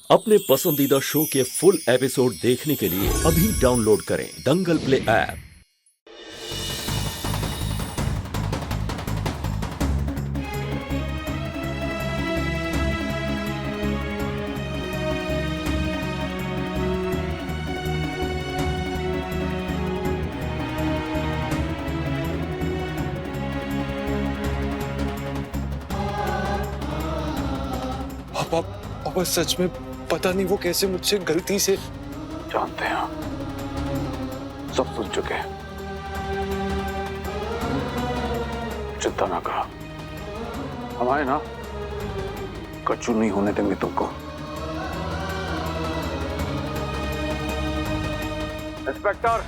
अपने पसंदीदा शो के फुल एपिसोड देखने के लिए अभी डाउनलोड करें दंगल प्ले ऐप। पापा सच में पता नहीं वो कैसे मुझसे गलती से। जानते हैं हम, सब सुन चुके हैं। चिंता ना करो, हम आए ना, कच्चू नहीं होने देंगे तुमको। इंस्पेक्टर,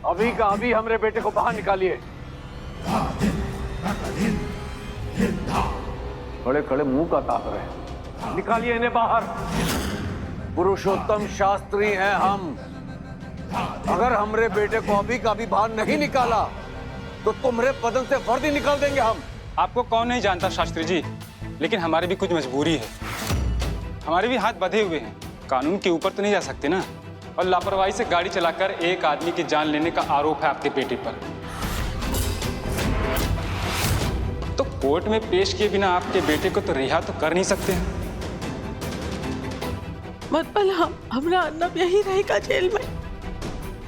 अभी का अभी हमरे बेटे को बाहर निकालिए। खड़े खड़े मुंह का ताक रहे, निकालिए इन्हें बाहर। पुरुषोत्तम शास्त्री हैं हम। अगर हमरे बेटे को अभी का अभी बाहर नहीं निकाला तो तुम्हारे बदन से वर्दी निकाल देंगे हम। आपको कौन नहीं जानता शास्त्री जी, लेकिन हमारी भी कुछ मजबूरी है। हमारे भी हाथ बंधे हुए हैं, कानून के ऊपर तो नहीं जा सकते ना। और लापरवाही से गाड़ी चलाकर एक आदमी की जान लेने का आरोप है आपके बेटे पर। तो कोर्ट में पेश किए बिना आपके बेटे को तो रिहा तो कर नहीं सकते हैं। मतलब हमारा अन्नम यही रहेगा जेल में?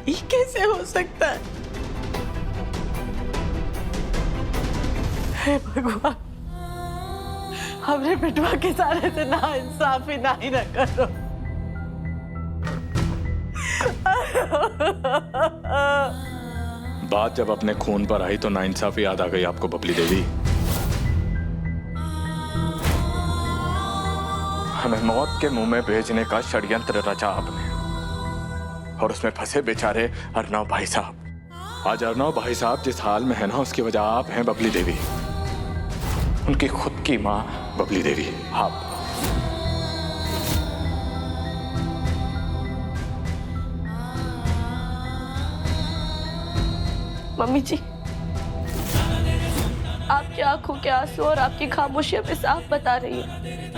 ये कैसे हो सकता है? हे भगवान, हमरे बेटवा के सारे से ना इंसाफी ना ही न करो। बात जब अपने खून पर आई तो नाइंसाफी याद आ गई आपको बबली देवी। हमें मौत के मुंह में भेजने का षड्यंत्र रचा आपने, और उसमें फंसे बेचारे अर्नव भाई साहब। आज अर्नव भाई साहब जिस हाल में है ना, उसकी वजह आप हैं बबली देवी। उनकी खुद की मां बबली देवी आप। मम्मी जी, आपकी आंखों के आंसू और आपकी खामोशियां पे साफ बता रही है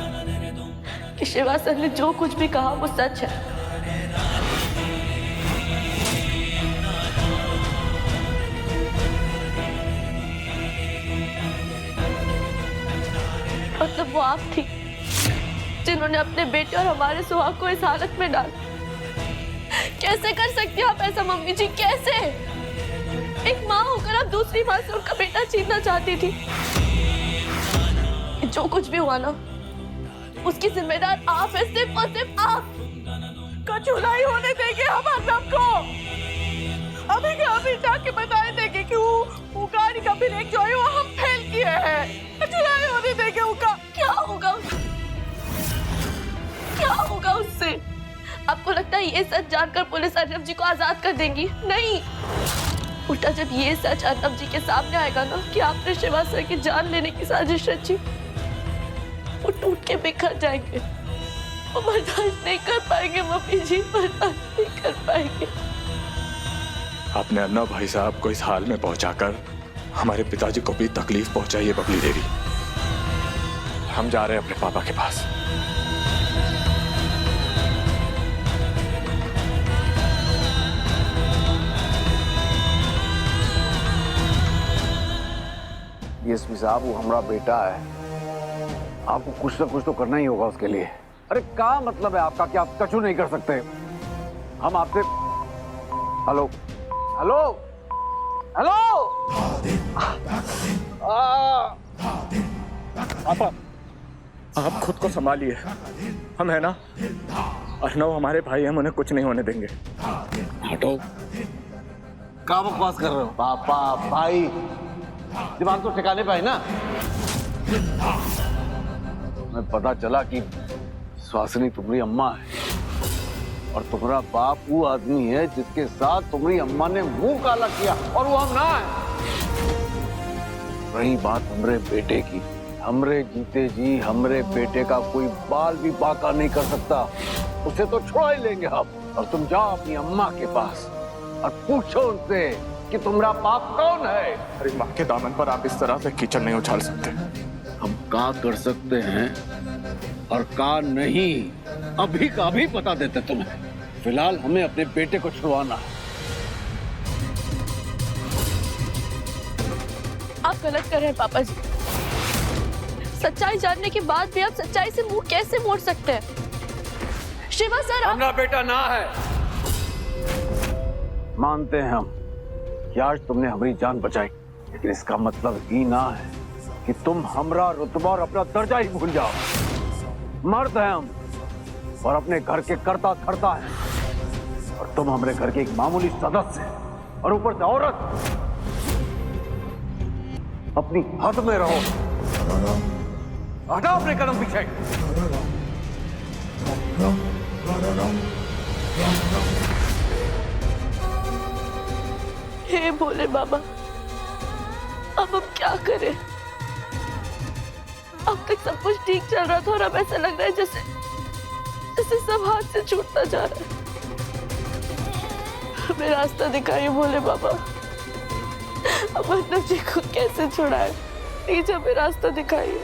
कि शिवा सर ने जो कुछ भी कहा वो सच है। मतलब वो आप थी जिन्होंने अपने बेटे और हमारे सुहाग को इस हालत में डाला। कैसे कर सकती हैं आप ऐसा मम्मी जी? कैसे? एक माँ होकर आप दूसरी माँ से उनका बेटा छीनना चाहती थी। जो कुछ भी हुआ ना, उसकी जिम्मेदार आप है, सिर्फ और सिर्फ आप। कचू नहीं होने देंगे हम अर्नव को। अभी के अभी जाके बताए देंगे कि वो गाड़ी का ब्रेक जो है वो हम फेल किए हैं। कचू नहीं होने देंगे उनका। क्या होगा? क्या होगा उससे? आपको लगता है ये सच जानकर पुलिस अर्नव जी को आजाद कर देंगी? नहीं, उल्टा जब ये सच अर्नव जी के सामने आएगा ना कि आपने शिवा सर की जान लेने की साजिश रची, वो टूट के बिखर जाएंगे। वो बर्दाश्त नहीं कर पाएंगे मम्मी जी, बर्दाश्त नहीं कर पाएंगे। आपने अर्नव भाई साहब को इस हाल में पहुंचाकर हमारे पिताजी को भी तकलीफ पहुंचाई है बबली देवी। हम जा रहे हैं अपने पापा के पास। डीएसपी साहब, वो हमारा बेटा है, आपको कुछ ना कुछ तो करना ही होगा उसके लिए। अरे क्या मतलब है आपका कि आप कचू नहीं कर सकते? हम आपसे हेलो हेलो हेलो पापा, आप खुद को संभालिए। हम है ना, अर्नव हमारे भाई हम उन्हें कुछ नहीं होने देंगे। हटो, क्या बकवास कर रहे हो? पापा भाई, दिमाग तो ठिकाने पे है ना। मैं पता चला कि सुहासिनी तुम्हारी अम्मा है और तुम्हारा बाप वो आदमी है जिसके साथ तुम्हारी अम्मा ने मुंह काला किया, और वो हम ना है। रही बात हमरे बेटे की, हमरे जीते जी हमरे बेटे का कोई बाल भी बाका नहीं कर सकता। उसे तो छोड़ ही लेंगे हम। और तुम जाओ अपनी अम्मा के पास और पूछो उनसे कि तुम्हारा बाप कौन है। अरे माँ के दामन पर आप इस तरह से कीचड़ नहीं उछाल सकते। हम क्या कर सकते हैं और का नहीं, अभी का अभी बता देते तुम्हें। फिलहाल हमें अपने बेटे को छुड़वाना है। आप गलत कर रहे हैं पापा जी। सच्चाई जानने के बाद भी आप सच्चाई से मुंह कैसे मोड़ सकते हैं? शिवा सर, हमारा बेटा ना है। मानते हैं हम कि आज तुमने हमारी जान बचाई, लेकिन इसका मतलब ही ना है कि तुम हमरा रुतबा और अपना दर्जा ही भूल जाओ। मर्द हैं हम और अपने घर के कर्ता धर्ता हैं, और तुम हमारे घर के एक मामूली सदस्य हैं और ऊपर से औरत। अपनी हद में रहो, हटाओ अपने कदम पीछे। हे भोले बाबा, अब हम क्या करें? अब तक सब कुछ ठीक चल रहा था और अब ऐसा लग रहा है जैसे सब हाथ से छूटता जा रहा है। हमें रास्ता दिखाइए भोले बाबा। अब अर्नब जी को कैसे छुड़ाए? प्लीज हमें रास्ता दिखाइए।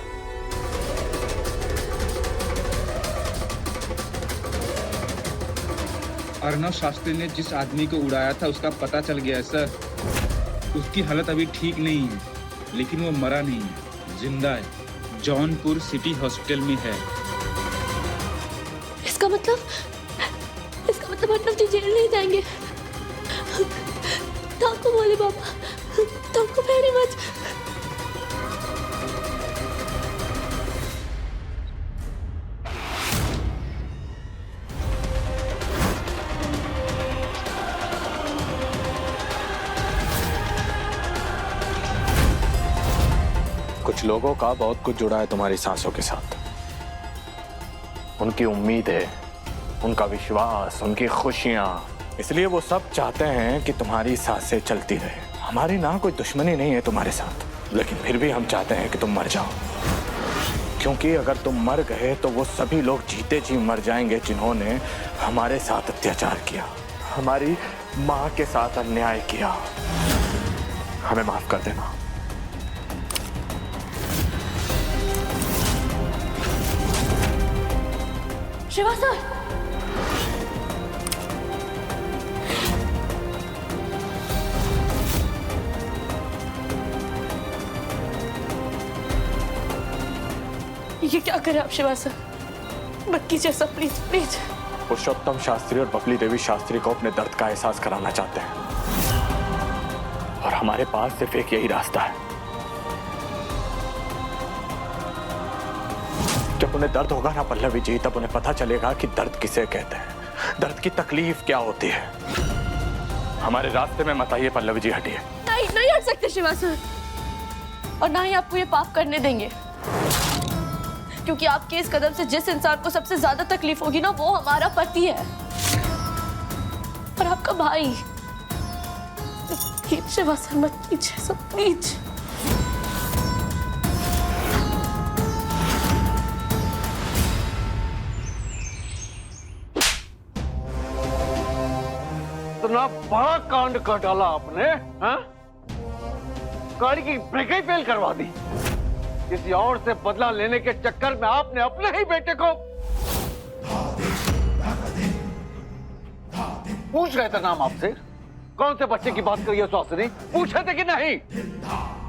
अर्नब शास्त्री ने जिस आदमी को उड़ाया था उसका पता चल गया है सर। उसकी हालत अभी ठीक नहीं है, लेकिन वो मरा नहीं है, जिंदा है। जौनपुर सिटी हॉस्पिटल में है। इसका मतलब अर्नब जी जेल नहीं जाएंगे। Thank you Bhole Baba, thank you very much. कुछ लोगों का बहुत कुछ जुड़ा है तुम्हारी सांसों के साथ। उनकी उम्मीदें, उनका विश्वास, उनकी खुशियां, इसलिए वो सब चाहते हैं कि तुम्हारी सांसें चलती रहे। हमारी ना कोई दुश्मनी नहीं है तुम्हारे साथ, लेकिन फिर भी हम चाहते हैं कि तुम मर जाओ, क्योंकि अगर तुम मर गए तो वो सभी लोग जीते जी मर जाएंगे जिन्होंने हमारे साथ अत्याचार किया, हमारी माँ के साथ अन्याय किया। हमें माफ कर देना। शिवा सर, ये क्या करें आप शिवा सर? मत कीजिए सब, प्लीज प्लीज। पुरुषोत्तम शास्त्री और बबली देवी शास्त्री को अपने दर्द का एहसास कराना चाहते हैं, और हमारे पास सिर्फ एक यही रास्ता है। जब उन्हें दर्द होगा ना पल्लवी जी, तब उन्हें पता चलेगा कि दर्द किसे कहते हैं, दर्द की तकलीफ क्या होती है। हमारे रास्ते में मत आइए पल्लवी जी, हटिए। नहीं हट सकते शिवा सर, और ना ही आपको ये पाप करने देंगे, क्योंकि आपके इस कदम से जिस इंसान को सबसे ज्यादा तकलीफ होगी ना, वो हमारा पति है और आपका भाई। प्लीज शिवा सर मत कीजिए सब, प्लीज। इतना बड़ा कांड कर डाला आपने, हाँ? गाड़ी की ब्रेक ही फेल करवा दी। किसी और से बदला लेने के चक्कर में आपने अपने ही बेटे को। पूछ रहे थे नाम आपसे, कौन से बच्चे की बात करिए सुहासिनी, पूछे थे कि नहीं?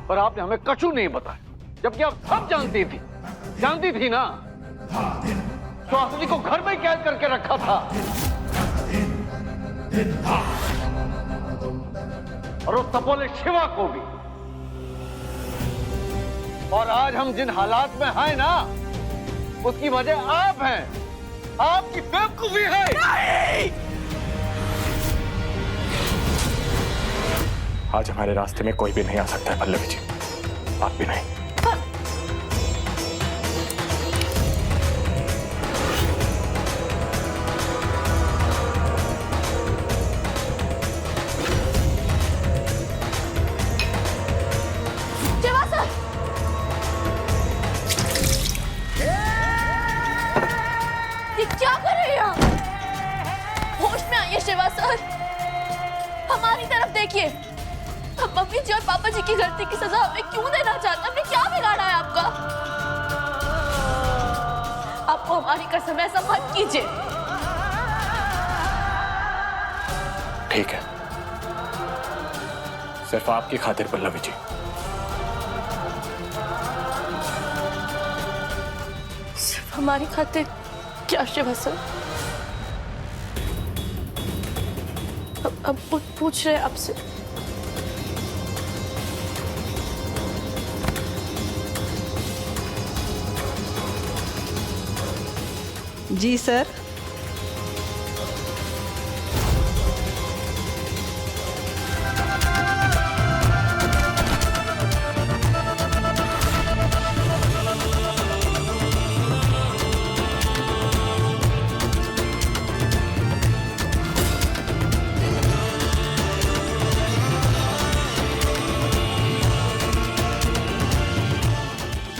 पर आपने हमें कछु नहीं बताया, जबकि आप सब जानती थी ना। सुहासिनी को घर में कैद करके रखा था, और उस तपोले शिवा को भी। और आज हम जिन हालात में हैं ना, उसकी वजह आप हैं, आपकी बेवकूफी है। नहीं! आज हमारे रास्ते में कोई भी नहीं आ सकता है पल्लवी जी, आप भी नहीं। क्या कर रहे हैं आप? होश में आइए शिवा सर, हमारी तरफ देखिए। हम मम्मी जी और पापा जी की गलती की सजा हमें क्यों देना चाहते हैं? हमने क्या बिगाड़ा है आपका? आपको हमारी कसम है, ऐसा मत कीजिए। ठीक है, सिर्फ आपकी खातिर पल्लवी जी। सिर्फ हमारी खातिर क्या शिवा सर? अब पूछ रहे आपसे। जी सर।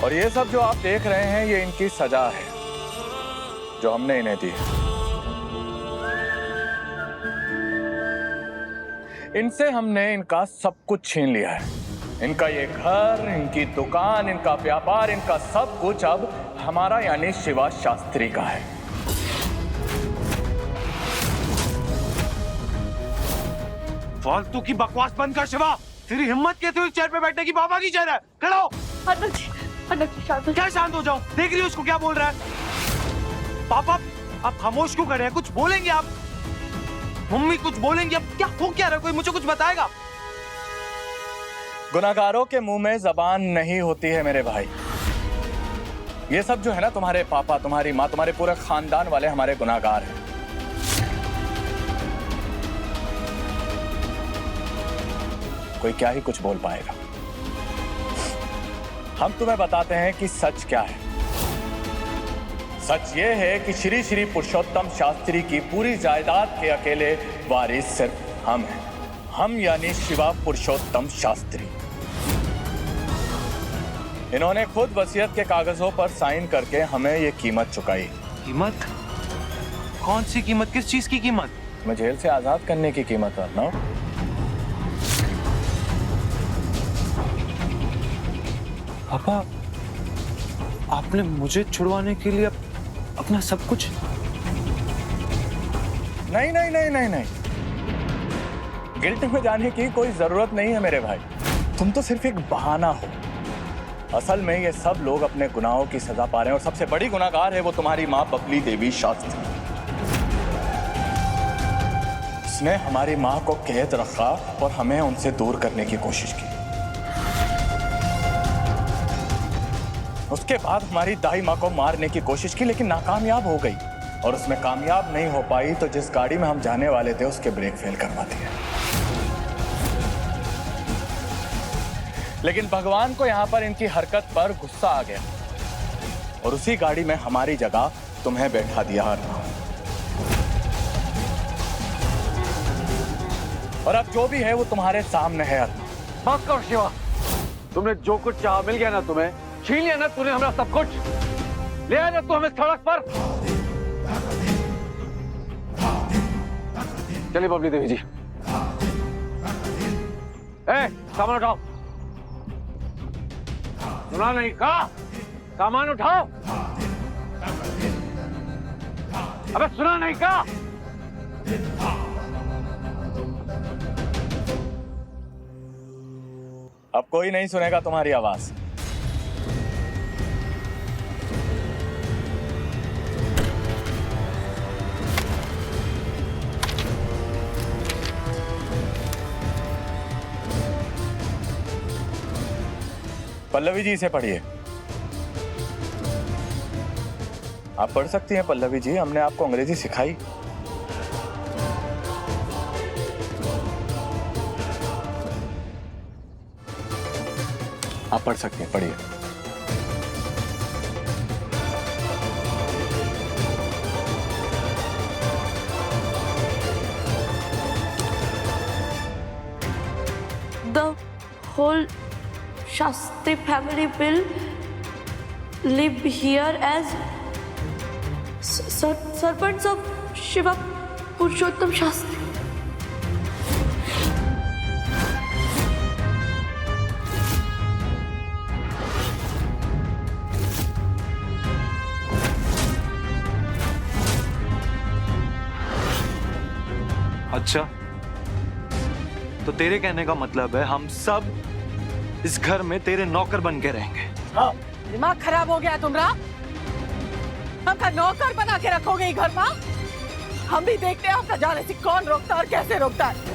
और ये सब जो आप देख रहे हैं, ये इनकी सजा है जो हमने इन्हें दी है। इनसे हमने इनका सब कुछ छीन लिया है। इनका ये घर, इनकी दुकान, इनका व्यापार, इनका सब कुछ अब हमारा यानी शिवा शास्त्री का है। फालतू की बकवास बंद कर शिवा। तेरी हिम्मत कैसे हुई चेयर पे बैठने की? बाबा की चेयर है, खड़ा हो। अर्नब जी शांत हो। क्या शांत हो जाऊं? देख रही हो उसको क्या बोल रहा है? पापा आप खामोश क्यों खड़े हैं? कुछ बोलेंगे आप? मम्मी कुछ बोलेंगी? अब क्या हो क्या रहा है? कोई मुझे कुछ बताएगा? गुनाहगारों के मुंह में जबान नहीं होती है मेरे भाई। ये सब जो है ना, तुम्हारे पापा, तुम्हारी माँ, तुम्हारे पूरे खानदान वाले हमारे गुनाहगार हैं। कोई क्या ही कुछ बोल पाएगा। हम तुम्हें बताते हैं कि सच क्या है। सच ये है कि श्री श्री पुरुषोत्तम शास्त्री की पूरी जायदाद के अकेले वारिस सिर्फ हम हैं। हम यानी शिवा पुरुषोत्तम शास्त्री। इन्होंने खुद वसीयत के कागजों पर साइन करके हमें ये कीमत चुकाई। कीमत? कौन सी कीमत? किस चीज की कीमत? मैं जेल से आजाद करने की कीमत है ना। पापा आपने मुझे छुड़वाने के लिए अपना सब कुछ? नहीं नहीं नहीं नहीं नहीं, गिल्ट में जाने की कोई जरूरत नहीं है मेरे भाई। तुम तो सिर्फ एक बहाना हो। असल में ये सब लोग अपने गुनाहों की सजा पा रहे हैं और सबसे बड़ी गुनाहगार है वो तुम्हारी माँ बबली देवी शास्त्री। उसने हमारी माँ को कैद रखा और हमें उनसे दूर करने की कोशिश की। उसके बाद हमारी दाई माँ को मारने की कोशिश की, लेकिन नाकामयाब हो गई। और उसमें कामयाब नहीं हो पाई तो जिस गाड़ी में हम जाने वाले थे उसके ब्रेक फेल करवा दिए। लेकिन भगवान को यहाँ पर इनकी हरकत पर गुस्सा आ गया और उसी गाड़ी में हमारी जगह तुम्हें बैठा दिया। और अब जो भी है वो तुम्हारे सामने है। बस करो शिवा, तुमने जो कुछ चाहा मिल गया ना, तुम्हें छीन लिया ना तूने हमारा सब कुछ। ले आया ना तू हमें सड़क पर। चलिए बबली देवी जी। सामान उठाओ। सुना नहीं कहा? सामान उठाओ। अबे सुना नहीं कहा? अब कोई नहीं सुनेगा तुम्हारी आवाज। पल्लवी जी से पढ़िए। आप पढ़ सकती हैं पल्लवी जी, हमने आपको अंग्रेजी सिखाई। आप पढ़ सकती हैं, पढ़िए। The whole Shastri family will live here as servants of Shiva Purushottam Shastri. अच्छा, तो तेरे कहने का मतलब है हम सब इस घर में तेरे नौकर बन के रहेंगे? दिमाग खराब हो गया तुम्हारा? हमका नौकर बना के रखोगे घर में? हम भी देखते हैं आपका जाने से कौन रोकता और कैसे रोकता है।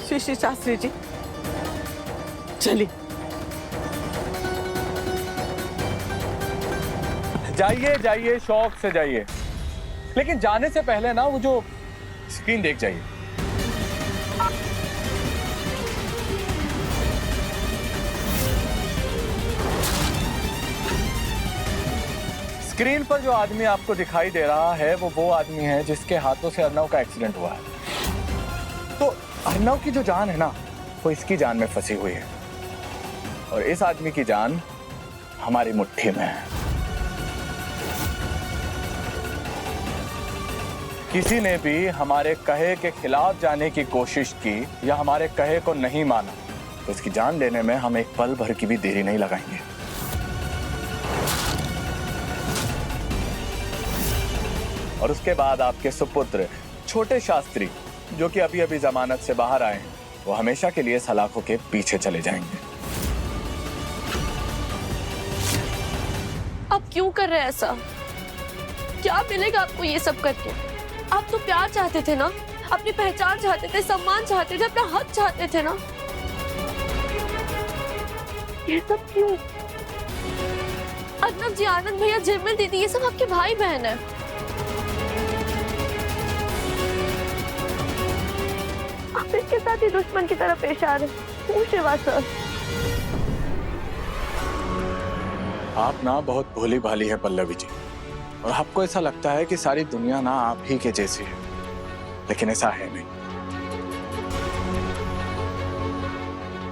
श्री शास्त्री जी चलिए। जाइए जाइए, शौक से जाइए, लेकिन जाने से पहले ना वो जो स्क्रीन देख जाइए। स्क्रीन पर जो आदमी आपको दिखाई दे रहा है वो आदमी है जिसके हाथों से अर्नव का एक्सीडेंट हुआ है। तो अर्नव की जो जान है ना, वो इसकी जान में फंसी हुई है, और इस आदमी की जान हमारी मुट्ठी में है। किसी ने भी हमारे कहे के खिलाफ जाने की कोशिश की या हमारे कहे को नहीं माना तो इसकी जान लेने में हम एक पल भर की भी देरी नहीं लगाएंगे। और उसके बाद आपके सुपुत्र छोटे शास्त्री, जो कि अभी अभी जमानत से बाहर आए हैं, वो हमेशा के लिए सलाखों के पीछे चले जाएंगे। आप क्यों कर रहे हैं ऐसा? क्या मिलेगा आपको ये सब करके? आप तो प्यार चाहते थे ना, अपनी पहचान चाहते थे, सम्मान चाहते थे, अपना हक चाहते थे ना। ये सब क्यों? अर्नव जी, आनंद भैया, झिलमिल दीदी, ये सब आपके भाई बहन है। आप इसके साथ ही दुश्मन की तरह पेश आ रहे हैं। शिवा सर, आप ना बहुत भोली भाली है पल्लवी जी, और आपको ऐसा लगता है कि सारी दुनिया ना आप ही के जैसी है, लेकिन ऐसा है नहीं।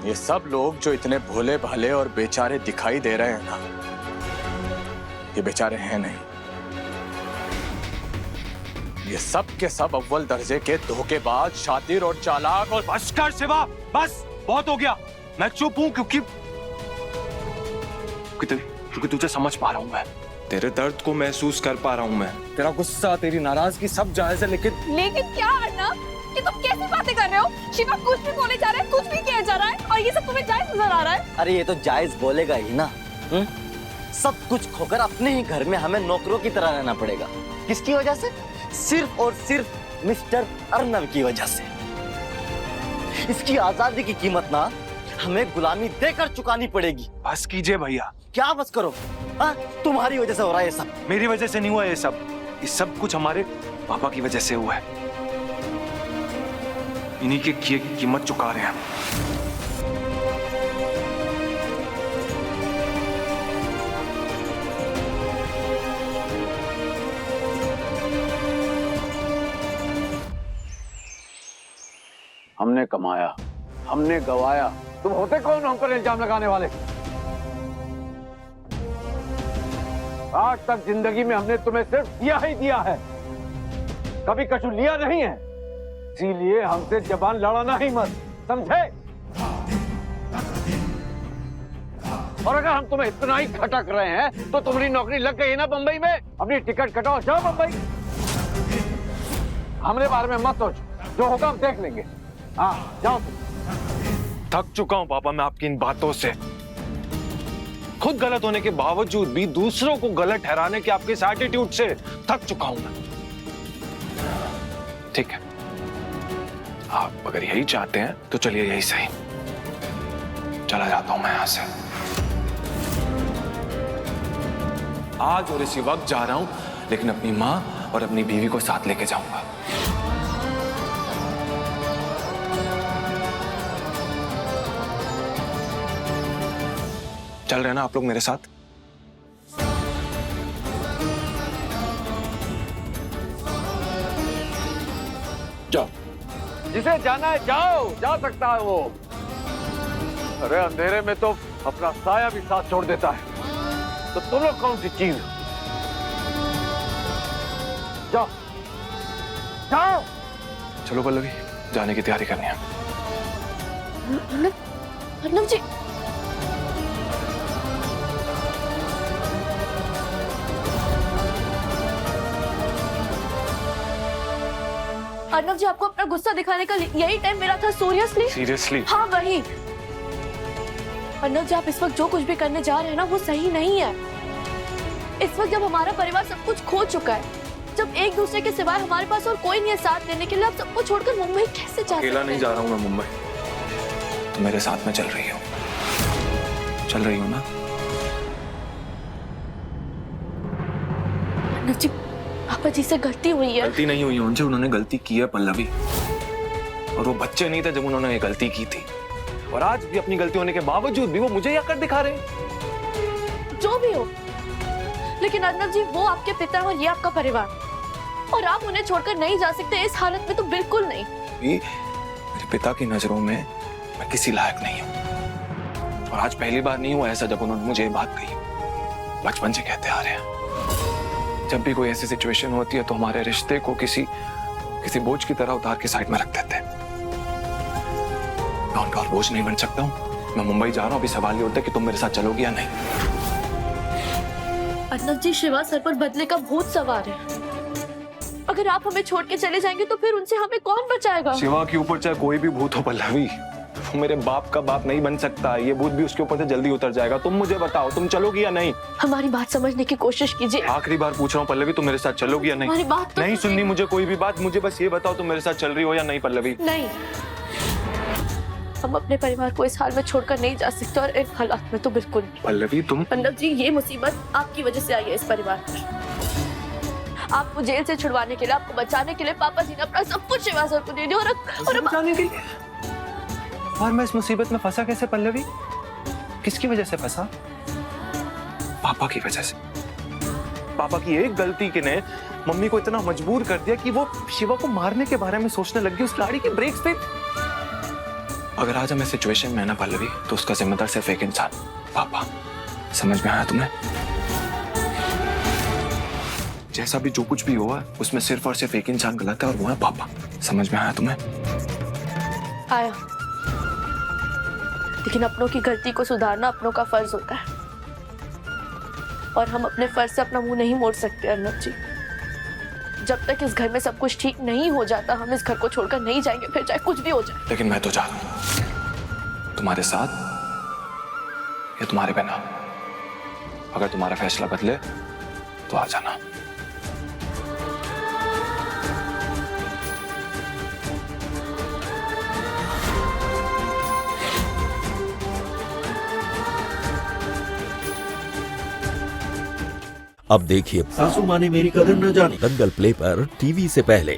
ये सब लोग जो इतने भोले भाले और बेचारे दिखाई दे रहे हैं ना, ये बेचारे हैं नहीं। ये सब के सब अव्वल दर्जे के धोखेबाज, शातिर और चालाक। और बस कर शिवा, बस बहुत हो गया। मैं चुप हूं क्योंकि तुझे समझ पा रहा हूं, मैं तेरे दर्द को महसूस कर पा रहा हूं। मैं तेरा गुस्सा, तेरी नाराजगी सब जायज है, लेकिन क्या अर्नव, ये तुम कैसी बातें कर रहे हो? शिवा कुछ भी बोले जा रहा है, कुछ भी किया जा रहा है, और ये सब तुम्हें जायज नजर आ रहा है? अरे ये तो जायज बोलेगा ही ना। सब कुछ खोकर अपने ही घर में हमें नौकरों की तरह रहना पड़ेगा। किसकी वजह से? सिर्फ और सिर्फ मिस्टर अर्नव की वजह से। इसकी आजादी की कीमत ना हमें गुलामी देकर चुकानी पड़ेगी। बस कीजिए भैया। क्या बस करो? तुम्हारी वजह से हो रहा है ये सब। मेरी वजह से नहीं हुआ ये सब। ये सब कुछ हमारे पापा की वजह से हुआ है। इन्हीं के किए की कीमत चुका रहे हैं। हमने कमाया, हमने गवाया, तुम होते कौन हम पर इल्जाम लगाने वाले? आज तक जिंदगी में हमने तुम्हें सिर्फ दिया ही दिया है, कभी कछु लिया नहीं है। इसीलिए हमसे जबान लड़ाना ही मत, समझे? और अगर हम तुम्हें इतना ही खटक रहे हैं तो तुम्हारी नौकरी लग गई ना बंबई में। अपनी टिकट कटाओ, जाओ बंबई। हमारे बारे में मत सोचो, जो होगा हम देख लेंगे। हाँ जाओ। थक चुका हूं पापा मैं आपकी इन बातों से। खुद गलत होने के बावजूद भी दूसरों को गलत ठहराने के आपके इस एटीट्यूड से थक चुका हूं मैं। ठीक है, आप अगर यही चाहते हैं तो चलिए यही सही। चला जाता हूं मैं यहां से। आज और इसी वक्त जा रहा हूं, लेकिन अपनी मां और अपनी बीवी को साथ लेके जाऊंगा। चल रहे ना आप लोग मेरे साथ? जाओ। जिसे जाना है जाओ, जा सकता है वो। अरे अंधेरे में तो अपना साया भी साथ छोड़ देता है, तो तुम लोग कौन सी चीज? जाओ जाओ। चलो पल्लवी, जाने की तैयारी करनी है। अर्नव जी, अर्नव जी, आपको अपना गुस्सा दिखाने का यही टाइम मिला था? सीरियसली? हाँ वही। अर्नव जी, आप इस वक्त जो कुछ भी करने जा रहे हैं ना, वो सही नहीं है। इस वक्त जब हमारा परिवार सब कुछ खो चुका है, जब एक दूसरे के सिवाय हमारे पास और कोई नहीं है साथ देने के लिए, आप सबको छोड़कर मुंबई कैसे जा सकते हैं? अकेला नहीं जा रहा हूँ मैं मुंबई, तो मेरे साथ में चल रही हो ना? अर्नव जी, पापा जी से गलती हुई है। गलती नहीं हुई उनसे, उन्होंने गलती की है पल्लवी। और वो बच्चे नहीं थे जब उन्होंने ये गलती की थी, और आज भी अपनी गलती होने के बावजूद भी वो मुझे या कर दिखा रहे हैं। जो भी हो, लेकिन अर्नव जी, वो आपके पिता और ये आपका परिवार, और आप उन्हें छोड़कर नहीं जा सकते इस हालत में तो बिल्कुल नहीं। मेरे पिता की नजरों में मैं किसी लायक नहीं हूँ, और आज पहली बार नहीं हुआ ऐसा जब उन्होंने मुझे ये बात कही। बचपन से कहते आ रहे हैं, जब भी कोई ऐसी सिचुएशन होती है तो हमारे रिश्ते को किसी बोझ की तरह उतार के साइड में रख देते हैं। मैं उनका और बोझ नहीं बन सकता हूँ। मैं मुंबई जा रहा हूँ, अभी सवाल ये होता है कि तुम मेरे साथ चलोगी या नहीं। अर्नव जी, शिवा सर पर बदले का भूत सवार है। अगर आप हमें छोड़ के चले जाएंगे तो फिर उनसे हमें कौन बचाएगा? शिवा के ऊपर चाहे कोई भी भूत हो पल्लवी, वो मेरे बाप का बाप नहीं बन सकता। ये भूत भी उसके ऊपर से जल्दी उतर जाएगा। तुम मुझे बताओ, तुम चलोगी या नहीं? हमारी बात समझने की कोशिश कीजिए। आखिरी बार पूछ रहा हूँ पल्लवी, तुम मेरे साथ चलोगी या नहीं? हमारी बात तो नहीं सुननी मुझे कोई भी बात, मुझे बस ये बताओ तुम मेरे साथ चल रही हो या नहीं पल्लवी? नहीं, हम अपने परिवार को इस हाल में छोड़कर नहीं जा सकते, और इन हालात में तो बिल्कुल नहीं। पल्लवी तुम... अर्नव जी, ये मुसीबत आपकी वजह से आई है इस परिवार पर। आपको जेल से छुड़वाने के लिए, आपको बचाने के लिए पापा जी ने अपना सब कुछ शिवा सर को दे दिया, और बचाने के लिए? और मैं इस मुसीबत में फंसा कैसे पल्लवी? किसकी वजह से फंसा? पापा की वजह से। पापा की एक गलती के ने मम्मी को इतना मजबूर कर दिया कि वो शिवा को मारने के बारे में सोचने लग गई, उस गाड़ी के ब्रेक्स पे। अगर आज हमें सिचुएशन में है ना पल्लवी, तो उसका जिम्मेदार सिर्फ एक इंसान, पापा। समझ में आया तुम्हें? जैसा भी जो कुछ भी हुआ उसमें सिर्फ और सिर्फ एक इंसान गलत है, और वो है पापा। समझ में आया तुम्हें? आया, लेकिन अपनों की गलती को सुधारना अपनों का फर्ज होता है, और हम अपने फर्ज से अपना मुंह नहीं मोड़ सकते अर्नव जी। जब तक इस घर में सब कुछ ठीक नहीं हो जाता, हम इस घर को छोड़कर नहीं जाएंगे, फिर चाहे कुछ भी हो जाए। लेकिन मैं तो जा रहा हूं, तुम्हारे साथ या तुम्हारे बिना। अगर तुम्हारा फैसला बदले तो आ जाना। अब देखिए सासू माँ ने मेरी कदर न जानी। दंगल प्ले पर टीवी से पहले।